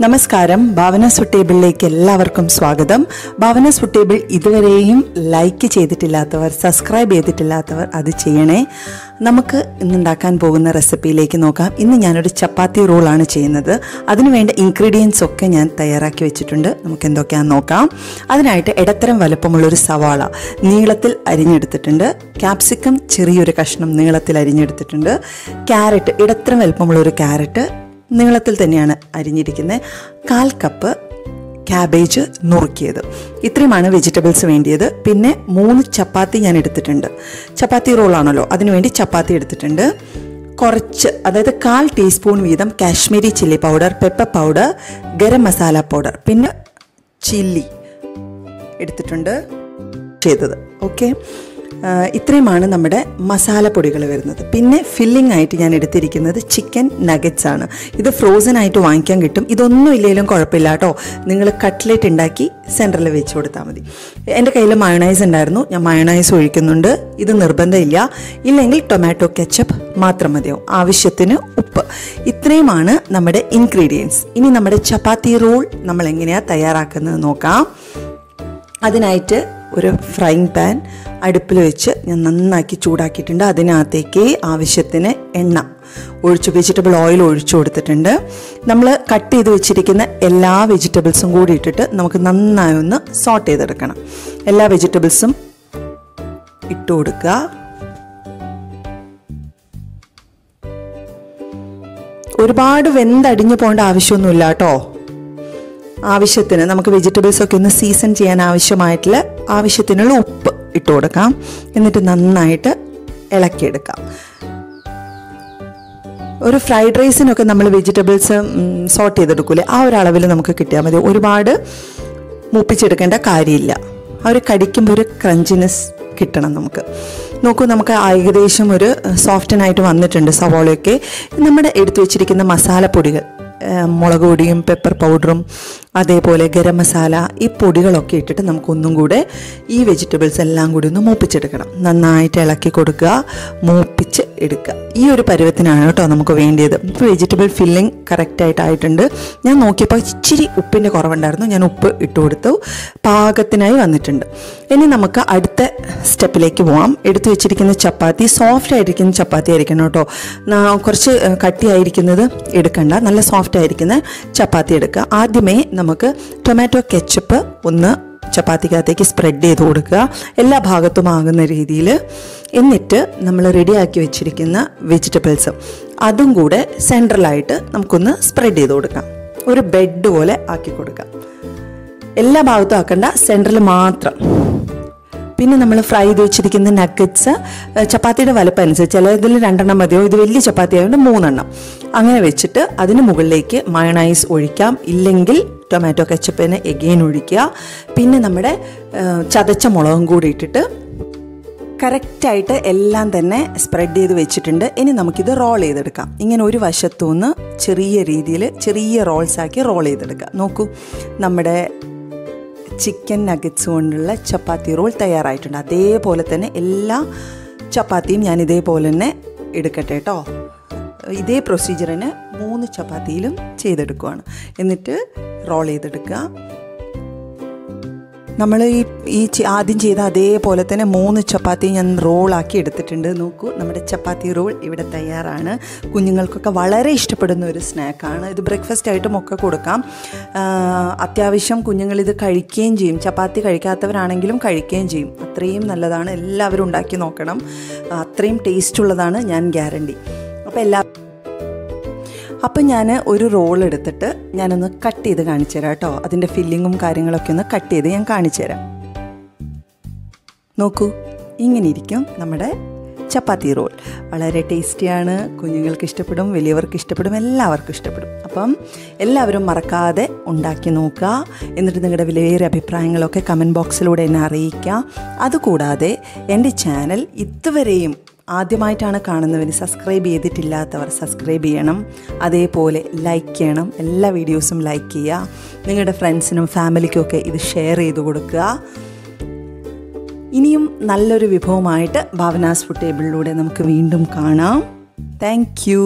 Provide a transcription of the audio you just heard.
നമസ്കാരം, ഭാവനാസ് ഫുഡ് ടേബിളിലേക്ക് എല്ലാവർക്കും സ്വാഗതം. ഭാവനാസ് ഫുഡ് ടേബിൾ ഇതുവരെയും ലൈക്ക് ചെയ്തിട്ടില്ലാത്തവർ, സബ്സ്ക്രൈബ് ചെയ്തിട്ടില്ലാത്തവർ അത് ചെയ്യണേ. നമുക്ക് ഇന്നുണ്ടാക്കാൻ പോകുന്ന റെസിപ്പിയിലേക്ക് നോക്കാം. ഇന്ന് ഞാനൊരു ചപ്പാത്തി റോളാണ് ചെയ്യുന്നത്. അതിനുവേണ്ട ഇൻഗ്രീഡിയൻസ് ഒക്കെ ഞാൻ തയ്യാറാക്കി വെച്ചിട്ടുണ്ട്. നമുക്ക് എന്തൊക്കെയാണെന്ന് നോക്കാം. അതിനായിട്ട് ഇടത്തരം വലുപ്പമുള്ളൊരു സവാള നീളത്തിൽ അരിഞ്ഞെടുത്തിട്ടുണ്ട്. ക്യാപ്സിക്കം ചെറിയൊരു കഷ്ണം നീളത്തിൽ അരിഞ്ഞെടുത്തിട്ടുണ്ട്. ക്യാരറ്റ് ഇടത്തരം വലുപ്പമുള്ളൊരു ക്യാരറ്റ് നീളത്തിൽ തന്നെയാണ് അരിഞ്ഞിരിക്കുന്നത്. 1/4 കപ്പ് ക്യാബേജ് നുറുക്കിയത്. ഇത്രയുമാണ് വെജിറ്റബിൾസ് വേണ്ടിയത്. പിന്നെ 3 ചപ്പാത്തി ഞാൻ എടുത്തിട്ടുണ്ട്. ചപ്പാത്തി റോളാണല്ലോ, അതിനുവേണ്ടി ചപ്പാത്തി എടുത്തിട്ടുണ്ട്. കുറച്ച്, അതായത് 1/4 ടീസ്പൂൺ വീതം Kashmiri chilli powder, pepper powder, garam masala powder, പിന്നെ ചില്ലി എടുത്തിട്ടുണ്ട് ചെയ്തത്. ഓക്കെ, ഇത്രയുമാണ് നമ്മുടെ മസാലപ്പൊടികൾ വരുന്നത്. പിന്നെ ഫില്ലിംഗ് ആയിട്ട് ഞാൻ എടുത്തിരിക്കുന്നത് ചിക്കൻ നഗറ്റ്സ് ആണ്. ഇത് ഫ്രോസൺ ആയിട്ട് വാങ്ങിക്കാൻ കിട്ടും. ഇതൊന്നും ഇല്ലെങ്കിലും കുഴപ്പമില്ല കേട്ടോ. നിങ്ങൾ കട്ട്ലേറ്റ് ഉണ്ടാക്കി സെൻറ്ററിൽ വെച്ച് കൊടുത്താൽ മതി. എൻ്റെ കയ്യിൽ മയോണൈസ് ഉണ്ടായിരുന്നു, ഞാൻ മയോണൈസ് ഒഴിക്കുന്നുണ്ട്. ഇത് നിർബന്ധമില്ല. ഇല്ലെങ്കിൽ ടൊമാറ്റോ കെച്ചപ്പ് മാത്രം മതിയാവും. ആവശ്യത്തിന് ഉപ്പ്. ഇത്രയുമാണ് നമ്മുടെ ഇൻഗ്രീഡിയൻസ്. ഇനി നമ്മുടെ ചപ്പാത്തി റോൾ നമ്മൾ എങ്ങനെയാണ് തയ്യാറാക്കുന്നത് നോക്കാം. അതിനായിട്ട് ഒരു ഫ്രൈങ് പാൻ അടുപ്പിൽ വെച്ച് ഞാൻ നന്നാക്കി ചൂടാക്കിയിട്ടുണ്ട്. അതിനകത്തേക്ക് ആവശ്യത്തിന് എണ്ണ ഒഴിച്ച്, വെജിറ്റബിൾ ഓയിൽ ഒഴിച്ചു കൊടുത്തിട്ടുണ്ട്. നമ്മൾ കട്ട് ചെയ്ത് വെച്ചിരിക്കുന്ന എല്ലാ വെജിറ്റബിൾസും കൂടി ഇട്ടിട്ട് നമുക്ക് നന്നായി ഒന്ന് സോട്ട് ചെയ്തെടുക്കണം. എല്ലാ വെജിറ്റബിൾസും ഇട്ട് കൊടുക്കുക. ഒരുപാട് വെന്തടിഞ്ഞു പോകേണ്ട ആവശ്യമൊന്നുമില്ല കേട്ടോ. ആവശ്യത്തിന് നമുക്ക് വെജിറ്റബിൾസൊക്കെ ഒന്ന് സീസൺ ചെയ്യാൻ ആവശ്യത്തിനുള്ള ഉപ്പ് ഇട്ട് കൊടുക്കാം. എന്നിട്ട് നന്നായിട്ട് ഇളക്കിയെടുക്കാം. ഒരു ഫ്രൈഡ് റൈസിനൊക്കെ നമ്മൾ വെജിറ്റബിൾസ് സോട്ട് ചെയ്തെടുക്കൂലേ, ആ ഒരു അളവിൽ നമുക്ക് കിട്ടിയാൽ മതി. ഒരുപാട് മൂപ്പിച്ചെടുക്കേണ്ട കാര്യമില്ല. ആ ഒരു കടിക്കുമ്പോൾ ഒരു ക്രഞ്ചിനെസ് കിട്ടണം നമുക്ക്. നോക്കൂ, നമുക്ക് ഏകദേശം ഒരു സോഫ്റ്റനായിട്ട് വന്നിട്ടുണ്ട് സവോളയൊക്കെ. നമ്മുടെ എടുത്തു വെച്ചിരിക്കുന്ന മസാലപ്പൊടികൾ, മുളക് പൊടിയും പെപ്പർ പൗഡറും അതേപോലെ ഗരം മസാല, ഈ പൊടികളൊക്കെ ഇട്ടിട്ട് നമുക്കൊന്നും കൂടെ ഈ വെജിറ്റബിൾസ് എല്ലാം കൂടി ഒന്ന് മൂപ്പിച്ചെടുക്കണം. നന്നായിട്ട് ഇളക്കി കൊടുക്കുക, മൂപ്പിച്ച് എടുക്കുക. ഈ ഒരു പരുവത്തിനാണ് കേട്ടോ നമുക്ക് വേണ്ടിയത്. ഇപ്പോൾ വെജിറ്റബിൾ ഫില്ലിംഗ് കറക്റ്റായിട്ടായിട്ടുണ്ട്. ഞാൻ നോക്കിയപ്പോൾ ഇച്ചിരി ഉപ്പിൻ്റെ കുറവുണ്ടായിരുന്നു, ഞാൻ ഉപ്പ് ഇട്ട് കൊടുത്തു. പാകത്തിനായി വന്നിട്ടുണ്ട്. ഇനി നമുക്ക് അടുത്ത സ്റ്റെപ്പിലേക്ക് പോകാം. എടുത്തു വെച്ചിരിക്കുന്ന ചപ്പാത്തി സോഫ്റ്റ് ആയിരിക്കുന്ന ചപ്പാത്തി ആയിരിക്കണം കേട്ടോ. കുറച്ച് കട്ടിയായിരിക്കുന്നത് എടുക്കണ്ട, നല്ല സോഫ്റ്റ് ആയിരിക്കുന്ന ചപ്പാത്തി എടുക്കുക. ആദ്യമേ നമുക്ക് ടൊമാറ്റോ കെച്ചപ്പ് ഒന്ന് ചപ്പാത്തിക്കകത്തേക്ക് സ്പ്രെഡ് ചെയ്ത് കൊടുക്കുക, എല്ലാ ഭാഗത്തും ആകുന്ന രീതിയിൽ. എന്നിട്ട് നമ്മൾ റെഡിയാക്കി വെച്ചിരിക്കുന്ന വെജിറ്റബിൾസ് അതും കൂടെ സെൻട്രലായിട്ട് നമുക്കൊന്ന് സ്പ്രെഡ് ചെയ്ത് കൊടുക്കാം. ഒരു ബെഡ് പോലെ ആക്കി കൊടുക്കാം. എല്ലാ ഭാഗത്തും ആക്കണ്ട, സെൻട്രൽ മാത്രം. പിന്നെ നമ്മൾ ഫ്രൈ ചെയ്ത് വെച്ചിരിക്കുന്ന നഗറ്റ്സ് ചപ്പാത്തിയുടെ വലുപ്പം അനുസരിച്ച്, ചിലതിൽ 2 മതിയോ, ഇത് വലിയ ചപ്പാത്തി ആയതുകൊണ്ട് 3 അങ്ങനെ വെച്ചിട്ട് അതിന് മുകളിലേക്ക് മയോണൈസ് ഒഴിക്കാം. ഇല്ലെങ്കിൽ ടൊമാറ്റോ കെച്ചപ്പിന് എഗെയിൻ ഒഴിക്കുക. പിന്നെ നമ്മുടെ ചതച്ച മുളകും കൂടി ഇട്ടിട്ട് കറക്റ്റായിട്ട് എല്ലാം തന്നെ സ്പ്രെഡ് ചെയ്ത് വെച്ചിട്ടുണ്ട്. ഇനി നമുക്കിത് റോൾ ചെയ്തെടുക്കാം. ഇങ്ങനെ ഒരു വശത്തുനിന്ന് ചെറിയ രീതിയിൽ ചെറിയ റോൾസാക്കി റോൾ ചെയ്തെടുക്കാം. നോക്കൂ, നമ്മുടെ ചിക്കൻ നഗറ്റ്സ് കൊണ്ടുള്ള ചപ്പാത്തി റോൾ തയ്യാറായിട്ടുണ്ട്. അതേപോലെ തന്നെ എല്ലാ ചപ്പാത്തിയും ഞാൻ ഇതേപോലെ തന്നെ എടുക്കട്ടെ കേട്ടോ. ഇതേ പ്രൊസീജിയറിന് 3 ചപ്പാത്തിയിലും ചെയ്തെടുക്കുകയാണ്. എന്നിട്ട് റോൾ ചെയ്തെടുക്കുക. നമ്മൾ ഈ ആദ്യം ചെയ്ത അതേപോലെ തന്നെ 3 ചപ്പാത്തി ഞാൻ റോളാക്കി എടുത്തിട്ടുണ്ട്. നോക്കൂ, നമ്മുടെ ചപ്പാത്തി റോൾ ഇവിടെ തയ്യാറാണ്. കുഞ്ഞുങ്ങൾക്കൊക്കെ വളരെ ഇഷ്ടപ്പെടുന്ന ഒരു സ്നാക്കാണ്. ഇത് ബ്രേക്ക്ഫാസ്റ്റ് ആയിട്ടും ഒക്കെ കൊടുക്കാം. അത്യാവശ്യം കുഞ്ഞുങ്ങളിത് കഴിക്കുകയും ചെയ്യും. ചപ്പാത്തി കഴിക്കാത്തവരാണെങ്കിലും കഴിക്കുകയും ചെയ്യും. അത്രയും നല്ലതാണ്. എല്ലാവരും ഉണ്ടാക്കി നോക്കണം. അത്രയും ടേസ്റ്റ് ഉള്ളതാണ്, ഞാൻ ഗ്യാരണ്ടി. അപ്പം ഞാൻ ഒരു റോൾ എടുത്തിട്ട് ഞാനൊന്ന് കട്ട് ചെയ്ത് കാണിച്ചു തരാം കേട്ടോ. അതിൻ്റെ ഫില്ലിങ്ങും കാര്യങ്ങളൊക്കെ ഒന്ന് കട്ട് ചെയ്ത് ഞാൻ കാണിച്ചു തരാം. നോക്കൂ, ഇങ്ങനെ ഇരിക്കും നമ്മുടെ ചപ്പാത്തി റോൾ. വളരെ ടേസ്റ്റിയാണ്. കുഞ്ഞുങ്ങൾക്ക് ഇഷ്ടപ്പെടും, വലിയവർക്ക് ഇഷ്ടപ്പെടും, എല്ലാവർക്കും ഇഷ്ടപ്പെടും. അപ്പം എല്ലാവരും മറക്കാതെ ഉണ്ടാക്കി നോക്കുക. എന്നിട്ട് നിങ്ങളുടെ വിലയേറിയ അഭിപ്രായങ്ങളൊക്കെ കമൻറ്റ് ബോക്സിലൂടെ എന്നെ അറിയിക്കുക. അതുകൂടാതെ എൻ്റെ ചാനൽ ഇതുവരെയും ആദ്യമായിട്ടാണ് കാണുന്നവർ, സബ്സ്ക്രൈബ് ചെയ്തിട്ടില്ലാത്തവർ സബ്സ്ക്രൈബ് ചെയ്യണം. അതേപോലെ ലൈക്ക് ചെയ്യണം. എല്ലാ വീഡിയോസും ലൈക്ക് ചെയ്യുക. നിങ്ങളുടെ ഫ്രണ്ട്സിനും ഫാമിലിക്കുമൊക്കെ ഇത് ഷെയർ ചെയ്ത് കൊടുക്കുക. ഇനിയും നല്ലൊരു വിഭവമായിട്ട് ഭാവനാസ് ഫുഡ് ടേബിളിലൂടെ നമുക്ക് വീണ്ടും കാണാം. Thank you.